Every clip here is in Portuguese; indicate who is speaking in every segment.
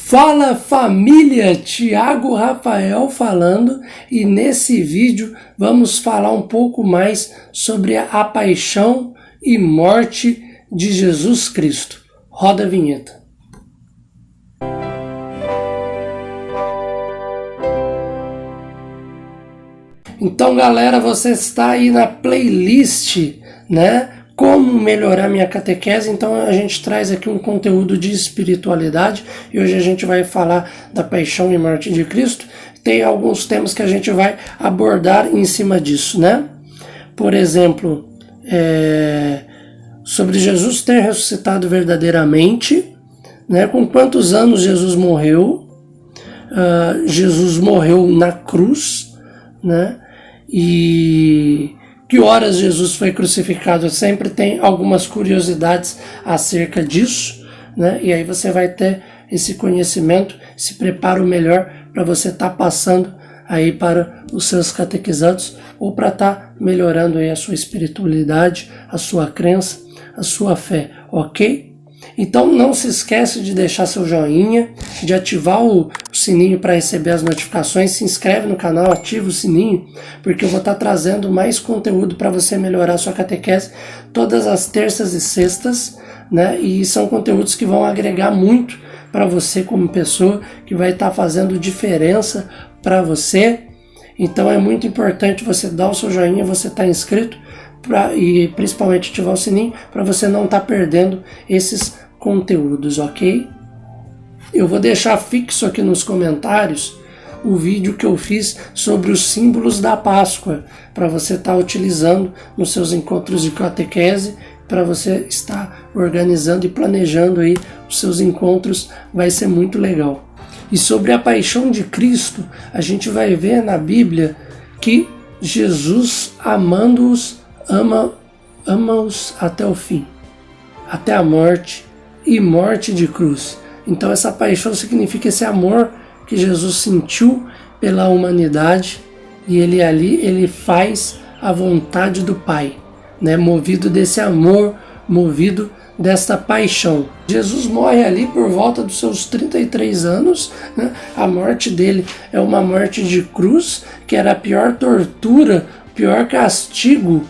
Speaker 1: Fala família, Thiago Rafael falando, e nesse vídeo vamos falar um pouco mais sobre a paixão e morte de Jesus Cristo. Roda a vinheta. Então galera, você está aí na playlist, né? Como melhorar minha catequese. Então a gente traz aqui um conteúdo de espiritualidade e hoje a gente vai falar da paixão e morte de Cristo. Tem alguns temas que a gente vai abordar em cima disso, né? Por exemplo, sobre Jesus ter ressuscitado verdadeiramente, né? Com quantos anos Jesus morreu? Jesus morreu na cruz, né? E que horas Jesus foi crucificado? Sempre tem algumas curiosidades acerca disso, né? E aí você vai ter esse conhecimento, esse preparo melhor para você estar passando aí para os seus catequizados ou para estar melhorando aí a sua espiritualidade, a sua crença, a sua fé, ok? Então não se esquece de deixar seu joinha, de ativar o sininho para receber as notificações, se inscreve no canal, ativa o sininho, porque eu vou estar trazendo mais conteúdo para você melhorar a sua catequese todas as terças e sextas, né? E são conteúdos que vão agregar muito para você como pessoa, que vai estar fazendo diferença para você. Então é muito importante você dar o seu joinha, você estar inscrito e principalmente ativar o sininho para você não estar perdendo esses conteúdos, ok? Eu vou deixar fixo aqui nos comentários o vídeo que eu fiz sobre os símbolos da Páscoa, para você estar utilizando nos seus encontros de catequese, para você estar organizando e planejando aí os seus encontros, vai ser muito legal. E sobre a paixão de Cristo, a gente vai ver na Bíblia que Jesus, amando-os, ama-os até o fim, até a morte e morte de cruz. Então essa paixão significa esse amor que Jesus sentiu pela humanidade, e ele faz a vontade do Pai, né? Movido desse amor, movido desta paixão. Jesus morre ali por volta dos seus 33 anos, né? A morte dele é uma morte de cruz, que era a pior tortura, o pior castigo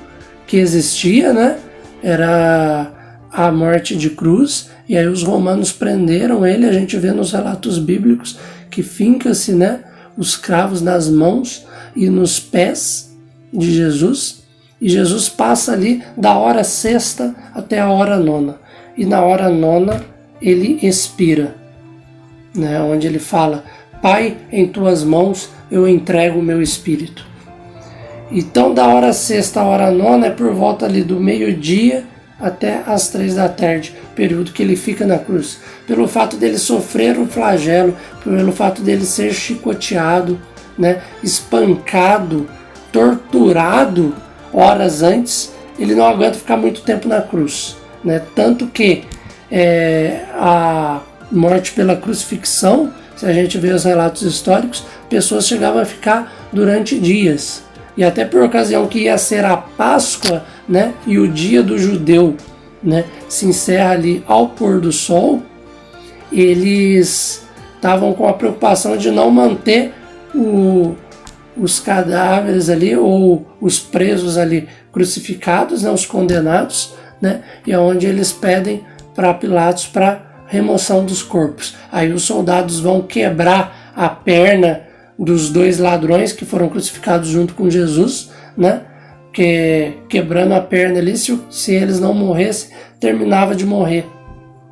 Speaker 1: que existia, né? Era a morte de cruz. E aí os romanos prenderam ele. A gente vê nos relatos bíblicos que finca-se, né, os cravos nas mãos e nos pés de Jesus. E Jesus passa ali da hora sexta até a hora nona. E na hora nona ele expira, né, onde ele fala: Pai, em tuas mãos eu entrego o meu espírito. Então da hora sexta à hora nona é por volta ali do meio-dia até as 3 da tarde, período que ele fica na cruz. Pelo fato dele sofrer o flagelo, pelo fato dele ser chicoteado, né, espancado, torturado horas antes, ele não aguenta ficar muito tempo na cruz, né? Tanto que a morte pela crucifixão, se a gente vê os relatos históricos, pessoas chegavam a ficar durante dias. E até por ocasião que ia ser a Páscoa, né, e o dia do judeu, né, se encerra ali ao pôr do sol, eles estavam com a preocupação de não manter os cadáveres ali, ou os presos ali crucificados, né, os condenados, né, e é onde eles pedem para Pilatos para remoção dos corpos. Aí os soldados vão quebrar a perna dos 2 ladrões que foram crucificados junto com Jesus, né? Quebrando a perna ali, se eles não morressem, terminava de morrer,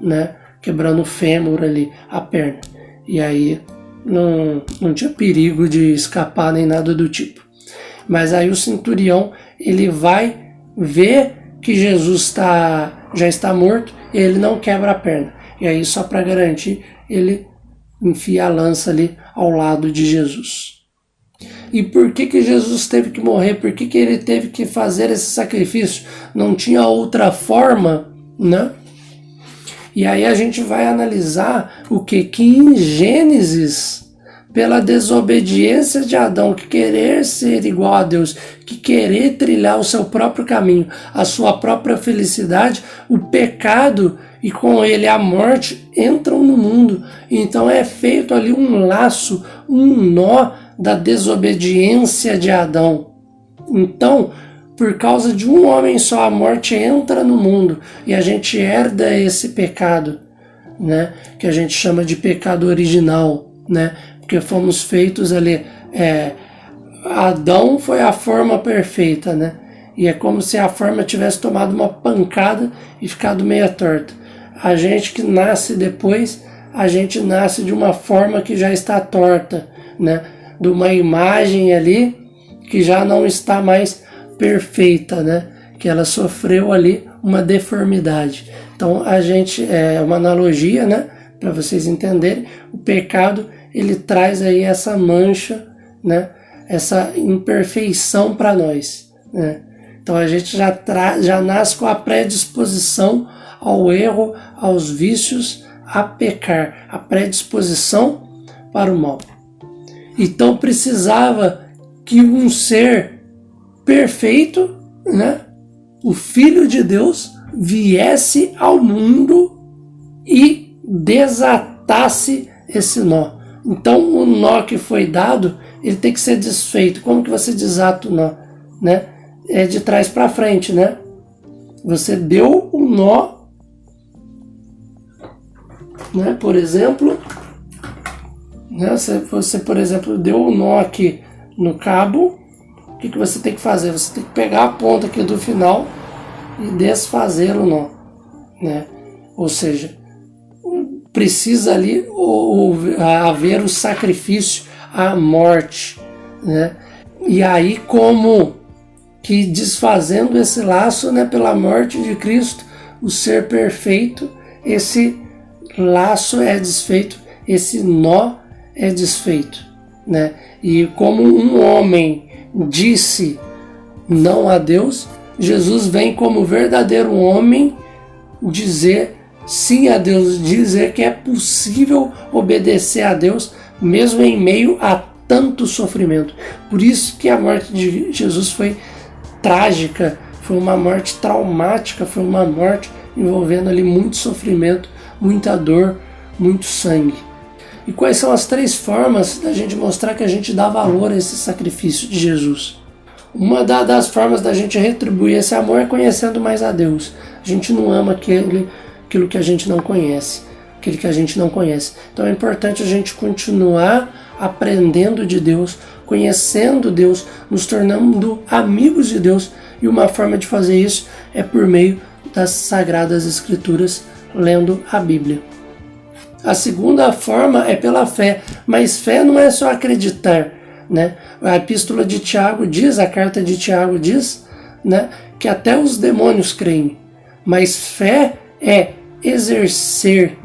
Speaker 1: né? Quebrando o fêmur ali, a perna. E aí não tinha perigo de escapar nem nada do tipo. Mas aí o centurião, ele vai ver que Jesus já está morto, e ele não quebra a perna. E aí, só para garantir, ele enfia a lança ali ao lado de Jesus. E por que Jesus teve que morrer? Por que ele teve que fazer esse sacrifício? Não tinha outra forma, né? E aí a gente vai analisar o que em Gênesis, pela desobediência de Adão, que querer ser igual a Deus, que querer trilhar o seu próprio caminho, a sua própria felicidade, o pecado e com ele a morte entram no mundo. Então é feito ali um laço, um nó da desobediência de Adão. Então, por causa de um homem só, a morte entra no mundo e a gente herda esse pecado, né? Que a gente chama de pecado original, né? Porque fomos feitos ali. Adão foi a forma perfeita, né? E é como se a forma tivesse tomado uma pancada e ficado meia torta. A gente que nasce depois, a gente nasce de uma forma que já está torta, né? De uma imagem ali que já não está mais perfeita, né? Que ela sofreu ali uma deformidade. Então a gente, é uma analogia, né? Para vocês entenderem, o pecado ele traz aí essa mancha, né? Essa imperfeição para nós, né? Então a gente já nasce com a predisposição ao erro, aos vícios, a pecar, a predisposição para o mal. Então precisava que um ser perfeito, né, o Filho de Deus, viesse ao mundo e desatasse esse nó. Então o nó que foi dado, ele tem que ser desfeito. Como que você desata o nó, né? É de trás para frente, né? Você deu um nó, né? Por exemplo, né? Você, por exemplo, deu um nó aqui no cabo. O que você tem que fazer? Você tem que pegar a ponta aqui do final e desfazer o nó, né? Ou seja, precisa ali haver o sacrifício, a morte, né? E aí como que desfazendo esse laço, né, pela morte de Cristo, o ser perfeito, esse laço é desfeito, esse nó é desfeito, né? E como um homem disse não a Deus, Jesus vem como verdadeiro homem dizer sim a Deus, dizer que é possível obedecer a Deus mesmo em meio a tanto sofrimento. Por isso que a morte de Jesus foi trágica, foi uma morte traumática, foi uma morte envolvendo ali muito sofrimento, muita dor, muito sangue. E quais são as 3 formas da gente mostrar que a gente dá valor a esse sacrifício de Jesus? Uma das formas da gente retribuir esse amor é conhecendo mais a Deus. A gente não ama aquilo que a gente não conhece, aquele que a gente não conhece. Então é importante a gente continuar aprendendo de Deus, conhecendo Deus, nos tornando amigos de Deus. E uma forma de fazer isso é por meio das Sagradas Escrituras, lendo a Bíblia. A segunda forma é pela fé, mas fé não é só acreditar, né? A epístola de Tiago diz, a carta de Tiago diz, né, que até os demônios creem, mas fé é exercer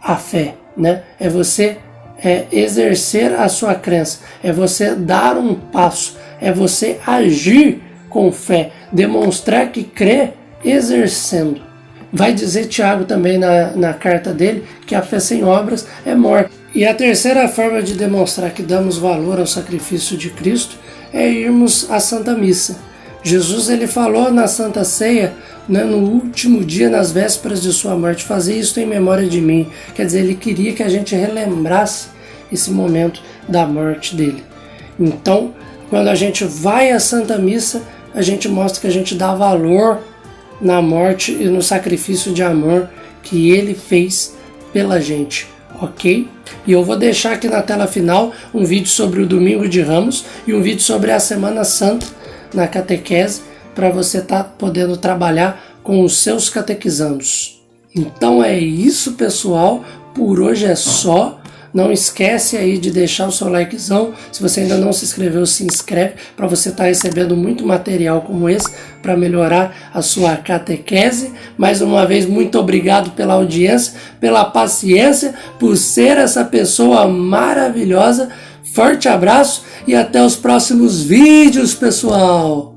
Speaker 1: a fé, né? É você exercer a sua crença, é você dar um passo, é você agir com fé, demonstrar que crê exercendo. Vai dizer Tiago também na carta dele que a fé sem obras é morta. E a terceira forma de demonstrar que damos valor ao sacrifício de Cristo é irmos à Santa Missa. Jesus ele falou na Santa Ceia, né, no último dia, nas vésperas de sua morte, fazer isso em memória de mim. Quer dizer, ele queria que a gente relembrasse esse momento da morte dele. Então, quando a gente vai à Santa Missa, a gente mostra que a gente dá valor na morte e no sacrifício de amor que ele fez pela gente, ok? E eu vou deixar aqui na tela final um vídeo sobre o Domingo de Ramos e um vídeo sobre a Semana Santa na catequese, para você estar podendo trabalhar com os seus catequizandos. Então é isso, pessoal, por hoje é só. Não esquece aí de deixar o seu likezão. Se você ainda não se inscreveu, se inscreve para você estar recebendo muito material como esse para melhorar a sua catequese. Mais uma vez, muito obrigado pela audiência, pela paciência, por ser essa pessoa maravilhosa. Forte abraço e até os próximos vídeos, pessoal!